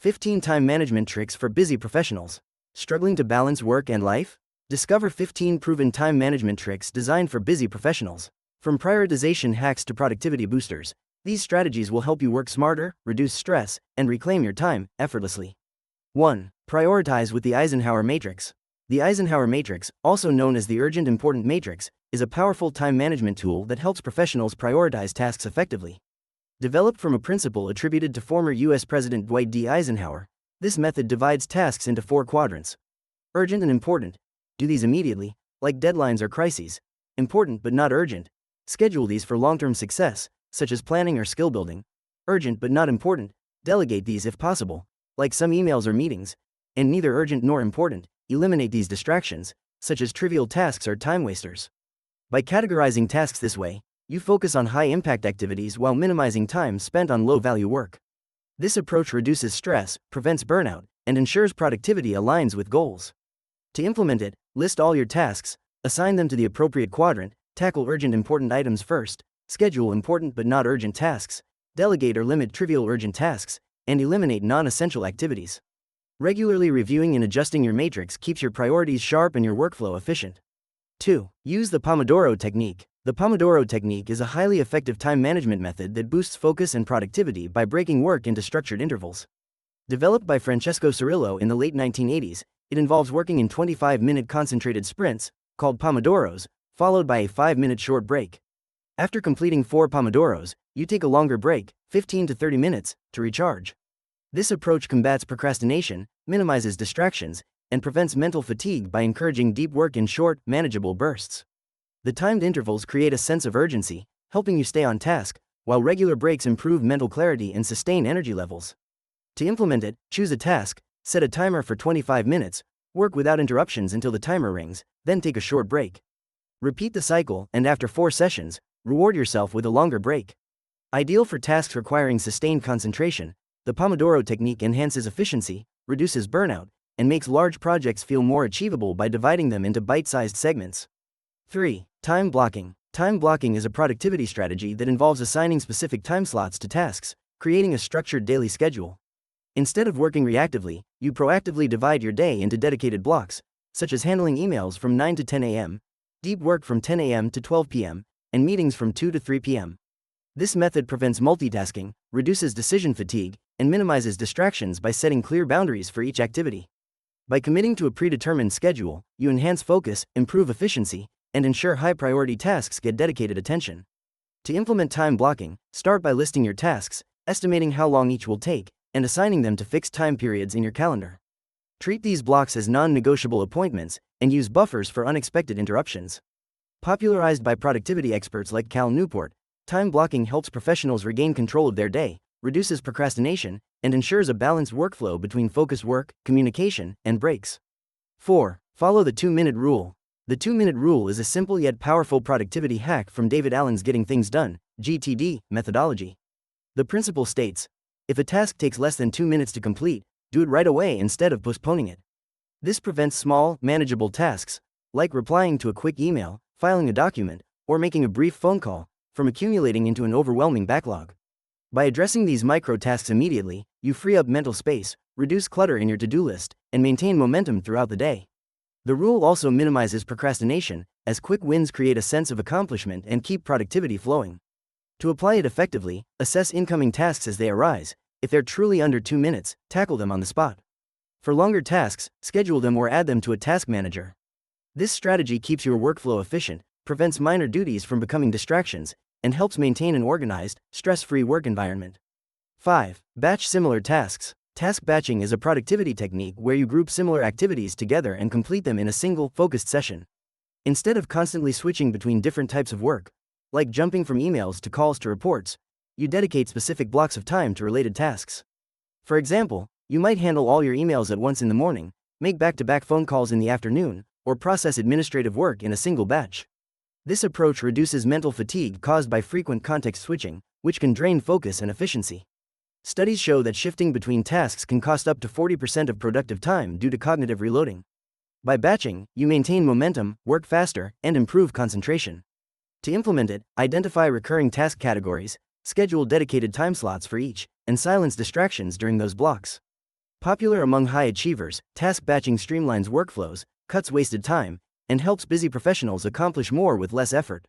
15 time management tricks for busy professionals. Struggling to balance work and life? Discover 15 proven time management tricks designed for busy professionals. From prioritization hacks to productivity boosters, these strategies will help you work smarter, reduce stress, and reclaim your time effortlessly. 1. Prioritize with the Eisenhower Matrix. The Eisenhower Matrix, also known as the Urgent Important Matrix, is a powerful time management tool that helps professionals prioritize tasks effectively. Developed from a principle attributed to former U.S. President Dwight D. Eisenhower, this method divides tasks into 4 quadrants. Urgent and important. Do these immediately, like deadlines or crises. Important but not urgent. Schedule these for long-term success, such as planning or skill building. Urgent but not important. Delegate these if possible, like some emails or meetings. And neither urgent nor important. Eliminate these distractions, such as trivial tasks or time wasters. By categorizing tasks this way, you focus on high-impact activities while minimizing time spent on low-value work. This approach reduces stress, prevents burnout, and ensures productivity aligns with goals. To implement it, list all your tasks, assign them to the appropriate quadrant, tackle urgent important items first, schedule important but not urgent tasks, delegate or limit trivial urgent tasks, and eliminate non-essential activities. Regularly reviewing and adjusting your matrix keeps your priorities sharp and your workflow efficient. 2. Use the Pomodoro technique. The Pomodoro technique is a highly effective time management method that boosts focus and productivity by breaking work into structured intervals. Developed by Francesco Cirillo in the late 1980s, it involves working in 25-minute concentrated sprints, called Pomodoros, followed by a 5-minute short break. After completing 4 Pomodoros, you take a longer break, 15 to 30 minutes, to recharge. This approach combats procrastination, minimizes distractions, and prevents mental fatigue by encouraging deep work in short, manageable bursts. The timed intervals create a sense of urgency, helping you stay on task, while regular breaks improve mental clarity and sustain energy levels. To implement it, choose a task, set a timer for 25 minutes, work without interruptions until the timer rings, then take a short break. Repeat the cycle, and after 4 sessions, reward yourself with a longer break. Ideal for tasks requiring sustained concentration, the Pomodoro technique enhances efficiency, reduces burnout, and makes large projects feel more achievable by dividing them into bite-sized segments. 3. Time blocking. Time blocking is a productivity strategy that involves assigning specific time slots to tasks, creating a structured daily schedule. Instead of working reactively, you proactively divide your day into dedicated blocks, such as handling emails from 9 to 10 a.m., deep work from 10 a.m. to 12 p.m., and meetings from 2 to 3 p.m. This method prevents multitasking, reduces decision fatigue, and minimizes distractions by setting clear boundaries for each activity. By committing to a predetermined schedule, you enhance focus, improve efficiency, and ensure high-priority tasks get dedicated attention. To implement time blocking, start by listing your tasks, estimating how long each will take, and assigning them to fixed time periods in your calendar. Treat these blocks as non-negotiable appointments, and use buffers for unexpected interruptions. Popularized by productivity experts like Cal Newport, time blocking helps professionals regain control of their day, reduces procrastination, and ensures a balanced workflow between focused work, communication, and breaks. 4. Follow the 2-minute rule. The 2-minute rule is a simple yet powerful productivity hack from David Allen's Getting Things Done (GTD) methodology. The principle states, if a task takes less than 2 minutes to complete, do it right away instead of postponing it. This prevents small, manageable tasks, like replying to a quick email, filing a document, or making a brief phone call, from accumulating into an overwhelming backlog. By addressing these micro-tasks immediately, you free up mental space, reduce clutter in your to-do list, and maintain momentum throughout the day. The rule also minimizes procrastination, as quick wins create a sense of accomplishment and keep productivity flowing. To apply it effectively, assess incoming tasks as they arise. If they're truly under 2 minutes, tackle them on the spot. For longer tasks, schedule them or add them to a task manager. This strategy keeps your workflow efficient, prevents minor duties from becoming distractions, and helps maintain an organized, stress-free work environment. 5. Batch similar tasks. Task batching is a productivity technique where you group similar activities together and complete them in a single, focused session. Instead of constantly switching between different types of work, like jumping from emails to calls to reports, you dedicate specific blocks of time to related tasks. For example, you might handle all your emails at once in the morning, make back-to-back phone calls in the afternoon, or process administrative work in a single batch. This approach reduces mental fatigue caused by frequent context switching, which can drain focus and efficiency. Studies show that shifting between tasks can cost up to 40% of productive time due to cognitive reloading. By batching, you maintain momentum, work faster, and improve concentration. To implement it, identify recurring task categories, schedule dedicated time slots for each, and silence distractions during those blocks. Popular among high achievers, task batching streamlines workflows, cuts wasted time, and helps busy professionals accomplish more with less effort.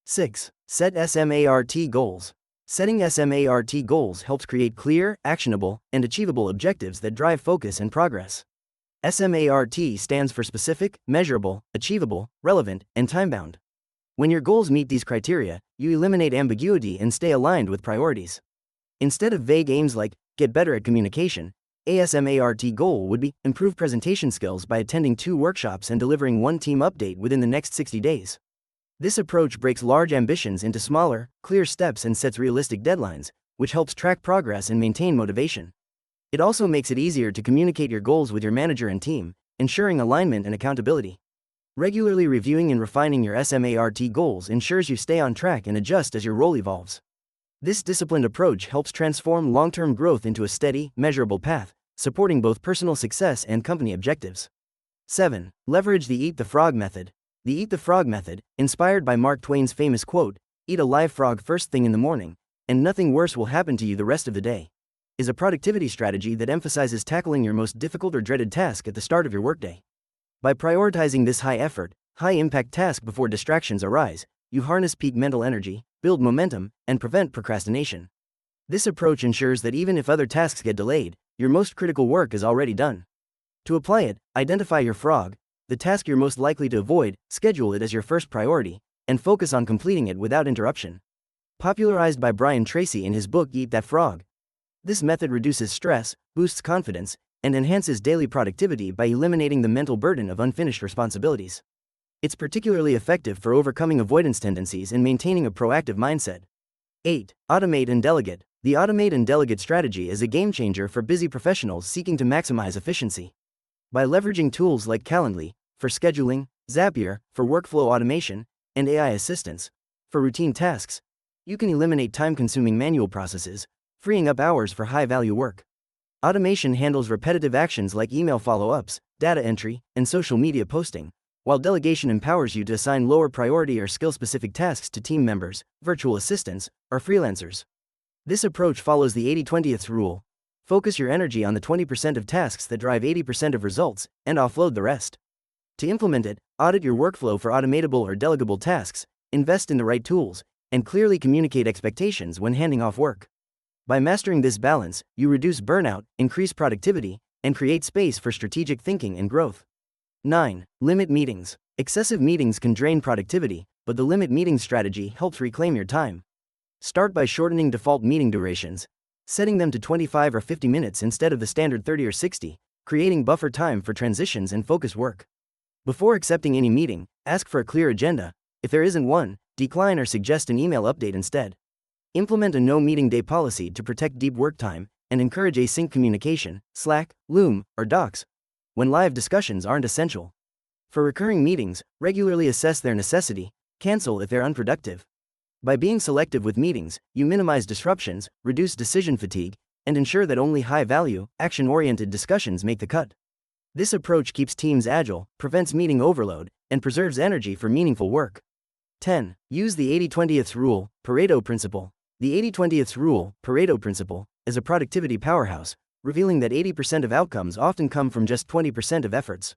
6. Set SMART goals. Setting SMART goals helps create clear, actionable, and achievable objectives that drive focus and progress. SMART stands for specific, measurable, achievable, relevant, and time-bound. When your goals meet these criteria, you eliminate ambiguity and stay aligned with priorities. Instead of vague aims like, get better at communication, a SMART goal would be, improve presentation skills by attending 2 workshops and delivering 1 team update within the next 60 days. This approach breaks large ambitions into smaller, clear steps and sets realistic deadlines, which helps track progress and maintain motivation. It also makes it easier to communicate your goals with your manager and team, ensuring alignment and accountability. Regularly reviewing and refining your SMART goals ensures you stay on track and adjust as your role evolves. This disciplined approach helps transform long-term growth into a steady, measurable path, supporting both personal success and company objectives. 7. Leverage the Eat the Frog method. The Eat the Frog method, inspired by Mark Twain's famous quote, "Eat a live frog first thing in the morning, and nothing worse will happen to you the rest of the day," is a productivity strategy that emphasizes tackling your most difficult or dreaded task at the start of your workday. By prioritizing this high-effort, high-impact task before distractions arise, you harness peak mental energy, build momentum, and prevent procrastination. This approach ensures that even if other tasks get delayed, your most critical work is already done. To apply it, identify your frog, the task you're most likely to avoid, schedule it as your first priority, and focus on completing it without interruption. Popularized by Brian Tracy in his book Eat That Frog. This method reduces stress, boosts confidence, and enhances daily productivity by eliminating the mental burden of unfinished responsibilities. It's particularly effective for overcoming avoidance tendencies and maintaining a proactive mindset. 8. Automate and delegate. The automate and delegate strategy is a game changer for busy professionals seeking to maximize efficiency. By leveraging tools like Calendly for scheduling, Zapier for workflow automation, and AI assistance for routine tasks, you can eliminate time-consuming manual processes, freeing up hours for high-value work. Automation handles repetitive actions like email follow-ups, data entry, and social media posting, while delegation empowers you to assign lower priority or skill-specific tasks to team members, virtual assistants, or freelancers. This approach follows the 80-20 rule. Focus your energy on the 20% of tasks that drive 80% of results, and offload the rest. To implement it, audit your workflow for automatable or delegable tasks, invest in the right tools, and clearly communicate expectations when handing off work. By mastering this balance, you reduce burnout, increase productivity, and create space for strategic thinking and growth. 9. Limit meetings. Excessive meetings can drain productivity, but the limit meetings strategy helps reclaim your time. Start by shortening default meeting durations, setting them to 25 or 50 minutes instead of the standard 30 or 60, creating buffer time for transitions and focus work. Before accepting any meeting, ask for a clear agenda. If there isn't one, decline or suggest an email update instead. Implement a no-meeting day policy to protect deep work time, and encourage async communication, Slack, Loom, or Docs, when live discussions aren't essential. For recurring meetings, regularly assess their necessity, cancel if they're unproductive. By being selective with meetings, you minimize disruptions, reduce decision fatigue, and ensure that only high-value, action-oriented discussions make the cut. This approach keeps teams agile, prevents meeting overload, and preserves energy for meaningful work. 10. Use the 80-20 rule, Pareto principle. The 80-20 rule, Pareto principle, is a productivity powerhouse, revealing that 80% of outcomes often come from just 20% of efforts.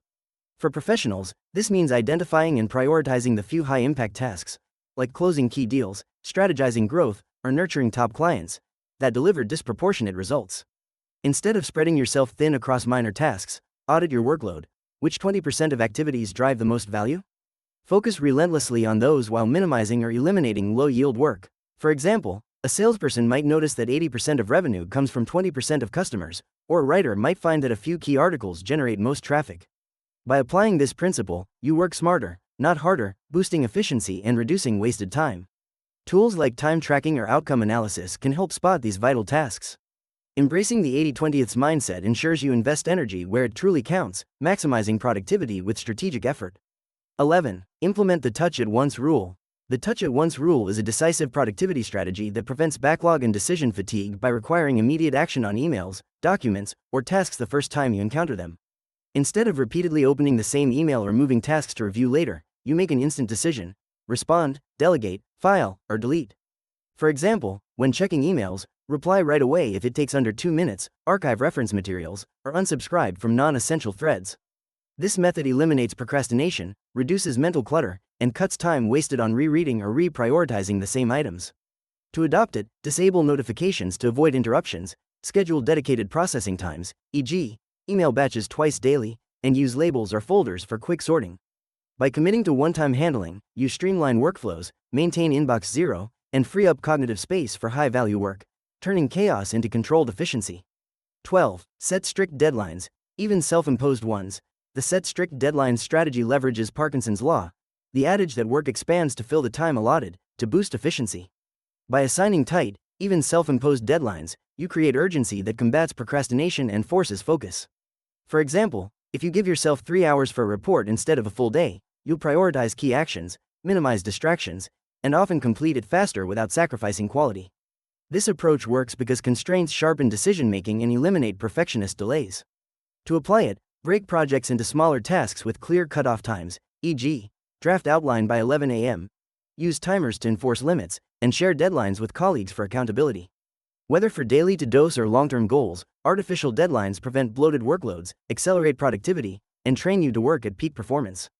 For professionals, this means identifying and prioritizing the few high-impact tasks, like closing key deals, strategizing growth, or nurturing top clients, that deliver disproportionate results. Instead of spreading yourself thin across minor tasks, audit your workload. Which 20% of activities drive the most value? Focus relentlessly on those while minimizing or eliminating low-yield work. For example, a salesperson might notice that 80% of revenue comes from 20% of customers, or a writer might find that a few key articles generate most traffic. By applying this principle, you work smarter, not harder, boosting efficiency and reducing wasted time. Tools like time tracking or outcome analysis can help spot these vital tasks. Embracing the 80-20 mindset ensures you invest energy where it truly counts, maximizing productivity with strategic effort. 11. Implement the touch it once rule. The touch it once rule is a decisive productivity strategy that prevents backlog and decision fatigue by requiring immediate action on emails, documents, or tasks the first time you encounter them. Instead of repeatedly opening the same email or moving tasks to review later, you make an instant decision: respond, delegate, file, or delete. For example, when checking emails, Reply right away if it takes under 2 minutes, archive reference materials, or unsubscribe from non-essential threads. This method eliminates procrastination, reduces mental clutter, and cuts time wasted on rereading or reprioritizing the same items. To adopt it, disable notifications to avoid interruptions, schedule dedicated processing times, e.g., email batches twice daily, and use labels or folders for quick sorting. By committing to one-time handling, you streamline workflows, maintain inbox zero, and free up cognitive space for high-value work, turning chaos into controlled efficiency. 12. Set strict deadlines, even self-imposed ones. The set strict deadlines strategy leverages Parkinson's law, the adage that work expands to fill the time allotted, to boost efficiency. By assigning tight, even self-imposed deadlines, you create urgency that combats procrastination and forces focus. For example, if you give yourself 3 hours for a report instead of a full day, you'll prioritize key actions, minimize distractions, and often complete it faster without sacrificing quality. This approach works because constraints sharpen decision-making and eliminate perfectionist delays. To apply it, break projects into smaller tasks with clear cutoff times, e.g., draft outline by 11 a.m., use timers to enforce limits, and share deadlines with colleagues for accountability. Whether for daily to-dos or long-term goals, artificial deadlines prevent bloated workloads, accelerate productivity, and train you to work at peak performance.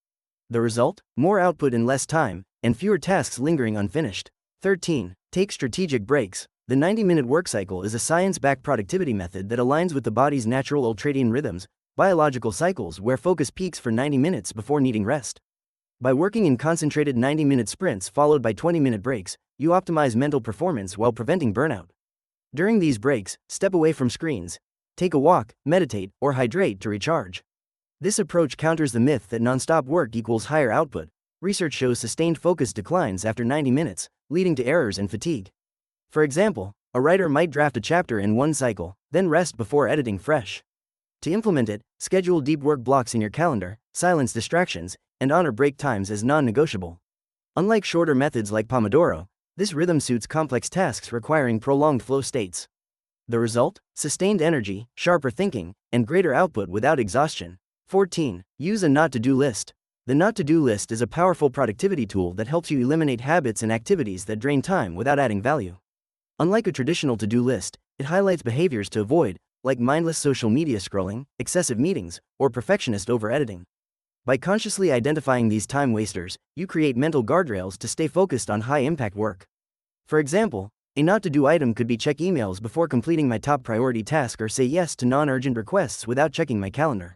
The result? More output in less time, and fewer tasks lingering unfinished. 13. Take strategic breaks. The 90-minute work cycle is a science-backed productivity method that aligns with the body's natural ultradian rhythms, biological cycles where focus peaks for 90 minutes before needing rest. By working in concentrated 90-minute sprints followed by 20-minute breaks, you optimize mental performance while preventing burnout. During these breaks, step away from screens, take a walk, meditate, or hydrate to recharge. This approach counters the myth that non-stop work equals higher output. Research shows sustained focus declines after 90 minutes, leading to errors and fatigue. For example, a writer might draft a chapter in one cycle, then rest before editing fresh. To implement it, schedule deep work blocks in your calendar, silence distractions, and honor break times as non-negotiable. Unlike shorter methods like Pomodoro, this rhythm suits complex tasks requiring prolonged flow states. The result? Sustained energy, sharper thinking, and greater output without exhaustion. 14. Use a not-to-do list. The not-to-do list is a powerful productivity tool that helps you eliminate habits and activities that drain time without adding value. Unlike a traditional to-do list, it highlights behaviors to avoid, like mindless social media scrolling, excessive meetings, or perfectionist over-editing. By consciously identifying these time wasters, you create mental guardrails to stay focused on high-impact work. For example, a not-to-do item could be check emails before completing my top priority task or say yes to non-urgent requests without checking my calendar.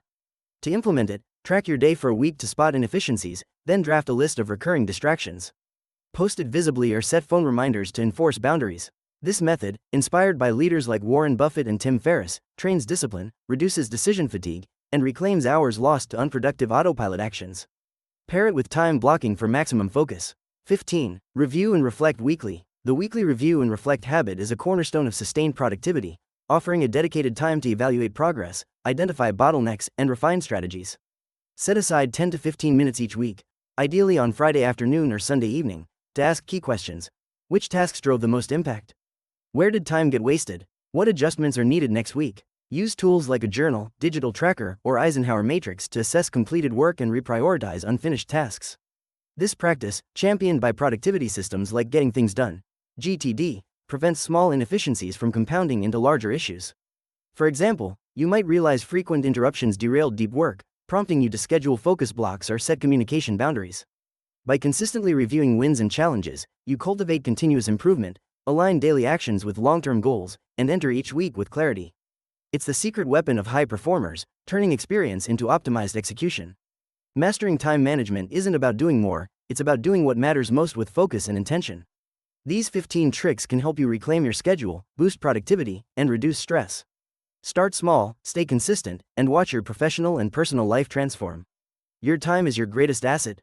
To implement it, track your day for a week to spot inefficiencies, then draft a list of recurring distractions. Post it visibly or set phone reminders to enforce boundaries. This method, inspired by leaders like Warren Buffett and Tim Ferriss, trains discipline, reduces decision fatigue, and reclaims hours lost to unproductive autopilot actions. Pair it with time blocking for maximum focus. 15. Review and reflect weekly. The weekly review and reflect habit is a cornerstone of sustained productivity, offering a dedicated time to evaluate progress, identify bottlenecks, and refine strategies. Set aside 10 to 15 minutes each week, ideally on Friday afternoon or Sunday evening, to ask key questions. Which tasks drove the most impact? Where did time get wasted? What adjustments are needed next week? Use tools like a journal, digital tracker, or Eisenhower matrix to assess completed work and reprioritize unfinished tasks. This practice, championed by productivity systems like Getting Things Done, GTD, prevents small inefficiencies from compounding into larger issues. For example, you might realize frequent interruptions derailed deep work, prompting you to schedule focus blocks or set communication boundaries. By consistently reviewing wins and challenges, you cultivate continuous improvement, align daily actions with long-term goals, and enter each week with clarity. It's the secret weapon of high performers, turning experience into optimized execution. Mastering time management isn't about doing more, it's about doing what matters most with focus and intention. These 15 tricks can help you reclaim your schedule, boost productivity, and reduce stress. Start small, stay consistent, and watch your professional and personal life transform. Your time is your greatest asset.